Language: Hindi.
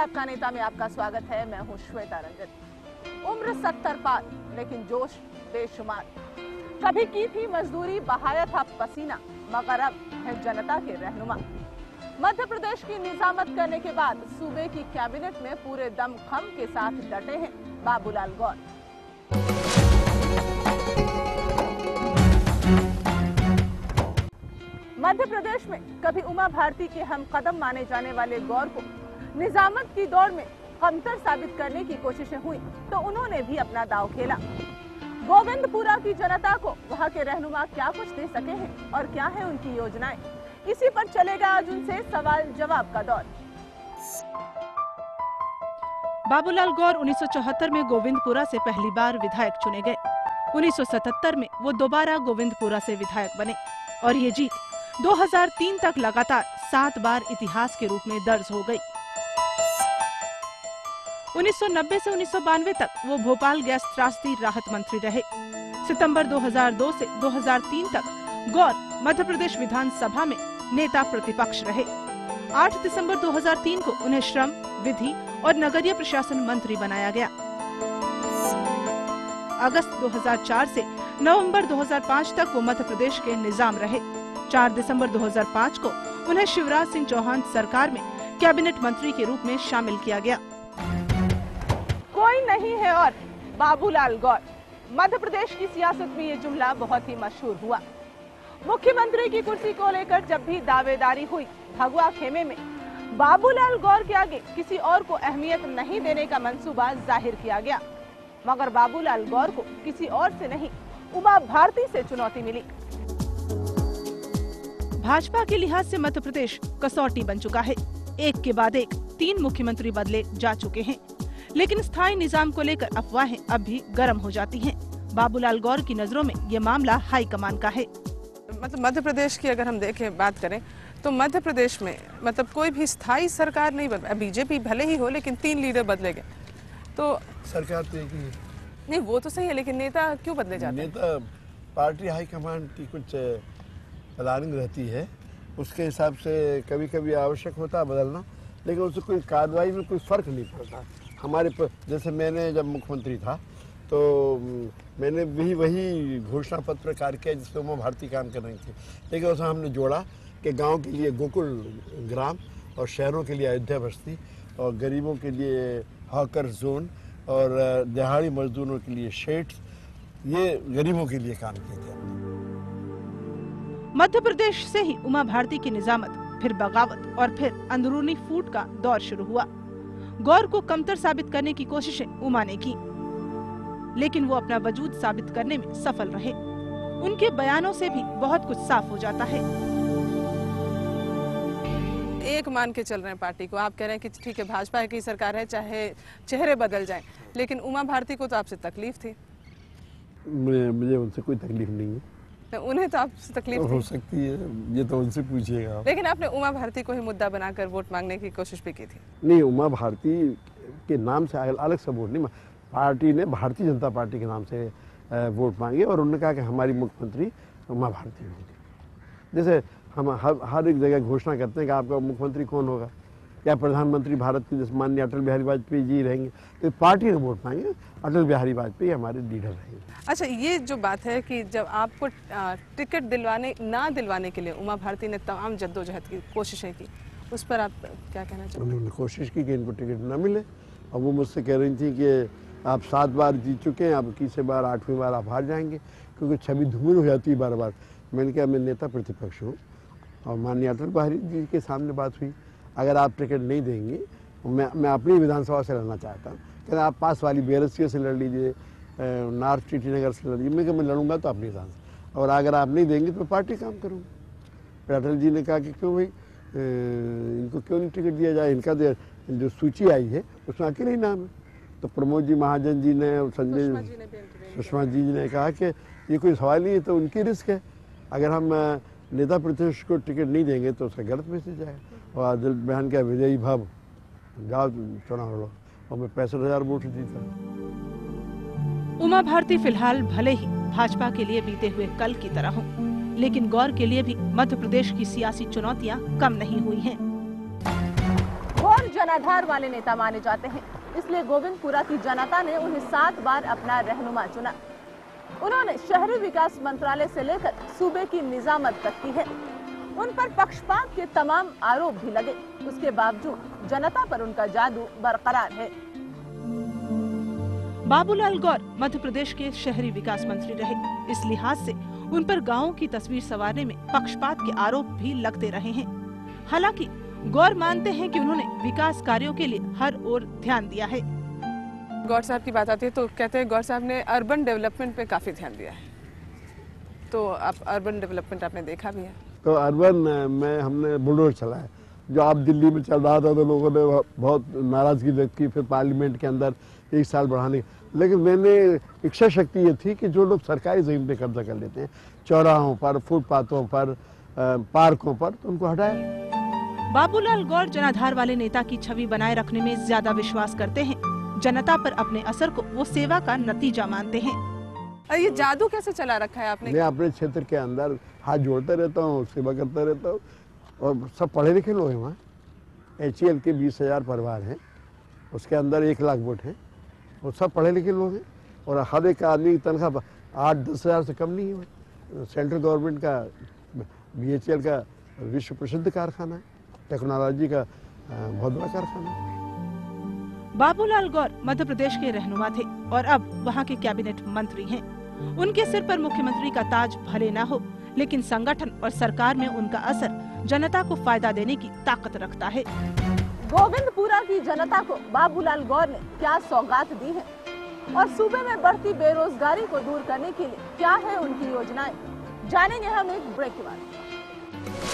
आपका नेता में आपका स्वागत है। मैं हूं श्वेता रंजन। उम्र 70 पार लेकिन जोश बेशुमार। कभी की थी मजदूरी, बहाया था पसीना, मगर अब है जनता के रहनुमा। मध्य प्रदेश की निजामत करने के बाद सूबे की कैबिनेट में पूरे दमखम के साथ डटे हैं बाबूलाल गौर। मध्य प्रदेश में कभी उमा भारती के हम कदम माने जाने वाले गौर को निजामत की दौड़ में कमतर साबित करने की कोशिशें हुई तो उन्होंने भी अपना दांव खेला। गोविंदपुरा की जनता को वहां के रहनुमा क्या कुछ दे सके हैं और क्या है उनकी योजनाएं, इसी पर चलेगा आज उनसे सवाल जवाब का दौर। बाबूलाल गौर 1974 में गोविंदपुरा से पहली बार विधायक चुने गए। 1977 में वो दोबारा गोविंदपुरा से विधायक बने और ये जीत 2003 तक लगातार 7 बार इतिहास के रूप में दर्ज हो गई। 1990 से 1992 तक वो भोपाल गैस त्रासदी राहत मंत्री रहे। सितंबर 2002 से 2003 तक गौर मध्य प्रदेश विधानसभा में नेता प्रतिपक्ष रहे। 8 दिसंबर 2003 को उन्हें श्रम, विधि और नगरीय प्रशासन मंत्री बनाया गया। अगस्त 2004 से नवंबर 2005 तक वो मध्य प्रदेश के निजाम रहे। 4 दिसंबर 2005 को उन्हें शिवराज सिंह चौहान सरकार में कैबिनेट मंत्री के रूप में शामिल किया गया। कोई नहीं है और बाबूलाल गौर। मध्य प्रदेश की सियासत में ये जुमला बहुत ही मशहूर हुआ। मुख्यमंत्री की कुर्सी को लेकर जब भी दावेदारी हुई, भगवा खेमे में बाबूलाल गौर के आगे किसी और को अहमियत नहीं देने का मंसूबा जाहिर किया गया। मगर बाबूलाल गौर को किसी और से नहीं, उमा भारती से चुनौती मिली। भाजपा के लिहाज से मध्य प्रदेश कसौटी बन चुका है। एक के बाद एक 3 मुख्यमंत्री बदले जा चुके हैं, लेकिन स्थायी निजाम को लेकर अफवाहें अब भी गर्म हो जाती हैं। बाबूलाल गौर की नजरों में ये मामला हाईकमान का है। मतलब मध्य प्रदेश की अगर हम देखें, बात करें तो मध्य प्रदेश में मतलब कोई भी स्थायी सरकार नहीं बदला। बीजेपी भले ही हो, लेकिन 3 लीडर बदले गए तो सरकार तो एक ही नहीं। वो तो सही है, लेकिन नेता क्यों बदले जाते हैं? नेता पार्टी हाईकमान की कुछ प्लानिंग रहती है, उसके हिसाब से कभी कभी आवश्यक होता है बदलना, लेकिन उससे कोई कार्रवाई में कोई फर्क नहीं पड़ता। हमारे जैसे मैंने जब मुख्यमंत्री था तो मैंने भी वही घोषणा पत्र प्रकार किया जिसमें उमा भारती काम कर रही थी, लेकिन उसमें हमने जोड़ा कि गांव के लिए गोकुल ग्राम और शहरों के लिए अयोध्या बस्ती और गरीबों के लिए हॉकर जोन और दिहाड़ी मजदूरों के लिए शेड्स, ये गरीबों के लिए काम किए थे। मध्य प्रदेश से ही उमा भारती की निजामत, फिर बगावत और फिर अंदरूनी फूट का दौर शुरू हुआ। गौर को कमतर साबित करने की कोशिशें उमा ने की, लेकिन वो अपना वजूद साबित करने में सफल रहे। उनके बयानों से भी बहुत कुछ साफ हो जाता है। एक मान के चल रहे हैं पार्टी को। आप कह रहे हैं कि ठीक है भाजपा की सरकार है, चाहे चेहरे बदल जाएं, लेकिन उमा भारती को तो आपसे तकलीफ थी। मुझे उनसे कोई तकलीफ नहीं है। उन्हें तो आपसे तकलीफ हो सकती है, ये तो उनसे पूछिएगा। लेकिन आपने उमा भारती को ही मुद्दा बनाकर वोट मांगने की कोशिश भी की थी। नहीं, उमा भारती के नाम से अलग से वोट नहीं, पार्टी ने भारतीय जनता पार्टी के नाम से वोट मांगे और उन्होंने कहा कि हमारी मुख्यमंत्री उमा भारती होगी। जैसे हम हर एक जगह घोषणा करते हैं कि आपका मुख्यमंत्री कौन होगा या प्रधानमंत्री भारत के जैसे माननीय अटल बिहारी वाजपेयी जी रहेंगे, तो पार्टी ने वोट मांगे, अटल बिहारी वाजपेयी हमारे लीडर रहेंगे। अच्छा, ये जो बात है कि जब आपको टिकट दिलवाने के लिए उमा भारती ने तमाम जद्दोजहद की कोशिशें की, उस पर आप क्या कहना चाहते हैं? उन्होंने कोशिश की कि इनको टिकट न मिले और वो मुझसे कह रही थी कि आप 7 बार जीत चुके हैं, अब किसी बार 8वीं बार आप हार जाएंगे क्योंकि छवि धूमिल हो जाती है बार बार। मैंने कहा मैं नेता प्रतिपक्ष हूँ और माननीय अटल बिहारी जी के सामने बात हुई, अगर आप टिकट नहीं देंगे मैं अपनी विधानसभा से लड़ना चाहता हूँ, कहते आप पास वाली BRSC से लड़ लीजिए, नॉर्थ टीटी नगर से लड़ लीजिए। मैं लड़ूंगा तो अपनी विधानसभा, और अगर आप नहीं देंगे तो पार्टी काम करूँगा। फिर अटल जी ने कहा कि क्यों भाई इनको क्यों नहीं टिकट दिया जाए, इनका जो सूची आई है उसमें अकेले ही नाम है। तो प्रमोद जी महाजन जी ने और सुषमा जी ने कहा कि ये कोई सवाल नहीं है, तो उनकी रिस्क है, अगर हम नेता प्रतिपक्ष को टिकट नहीं देंगे तो उसका गलत मैसेज आएगा। और अटल बयान का विजयी भाव जाओ चुनाव लड़ो, और मैं 65,000 वोट जीता। उमा भारती फिलहाल भले ही भाजपा के लिए बीते हुए कल की तरह हो, लेकिन गौर के लिए भी मध्य प्रदेश की सियासी चुनौतियां कम नहीं हुई हैं। गौर जनाधार वाले नेता माने जाते हैं, इसलिए गोविंदपुरा की जनता ने उन्हें 7 बार अपना रहनुमा चुना। उन्होंने शहरी विकास मंत्रालय से लेकर सूबे की निजामत तक की है। उन पर पक्षपात के तमाम आरोप भी लगे, उसके बावजूद जनता पर उनका जादू बरकरार है। बाबूलाल गौर मध्य प्रदेश के शहरी विकास मंत्री रहे, इस लिहाज से उन पर गांवों की तस्वीर संवारने में पक्षपात के आरोप भी लगते रहे हैं। हालांकि गौर मानते हैं कि उन्होंने विकास कार्यों के लिए हर ओर ध्यान दिया है। गौर साहब की बात आती है तो कहते हैं गौर साहब ने अर्बन डेवलपमेंट पे काफी ध्यान दिया है, तो आप अर्बन डेवलपमेंट आपने देखा भी है? तो अर्बन में हमने बुलडोजर चलाया, जो आप दिल्ली में चल रहा था तो लोगों ने बहुत नाराजगी व्यक्त की, फिर पार्लियामेंट के अंदर 1 साल बढ़ाने, लेकिन मैंने इच्छा शक्ति ये थी कि जो लोग सरकारी जमीन पे कब्जा कर लेते हैं, चौराहों पर, फुटपाथों पर, पार्कों पर, तो उनको हटाया। बाबूलाल गौर जनाधार वाले नेता की छवि बनाए रखने में ज्यादा विश्वास करते हैं। जनता पर अपने असर को वो सेवा का नतीजा मानते हैं। ये जादू कैसे चला रखा है आपने? मैं अपने क्षेत्र के अंदर हाथ जोड़ते रहता हूँ, सेवा करता रहता हूँ, और सब पढ़े लिखे लोग हैं वहाँ। HCL के 20,000 परिवार हैं, उसके अंदर 1 लाख वोट हैं, और सब पढ़े लिखे लोग हैं, और हर एक आदमी की तनख्वाह 8-10 हज़ार से कम नहीं है। सेंट्रल गवर्नमेंट का BHEL का विश्व प्रसिद्ध कारखाना है, टेक्नोलॉजी का बहुत बड़ा कारखाना है। बाबूलाल गौर मध्य प्रदेश के रहनुमा थे और अब वहाँ के कैबिनेट मंत्री हैं। उनके सिर पर मुख्यमंत्री का ताज भले न हो, लेकिन संगठन और सरकार में उनका असर जनता को फायदा देने की ताकत रखता है। गोविंदपुरा की जनता को बाबूलाल गौर ने क्या सौगात दी है और सूबे में बढ़ती बेरोजगारी को दूर करने के लिए क्या है उनकी योजनाएं, जानेंगे हम एक ब्रेक के बाद।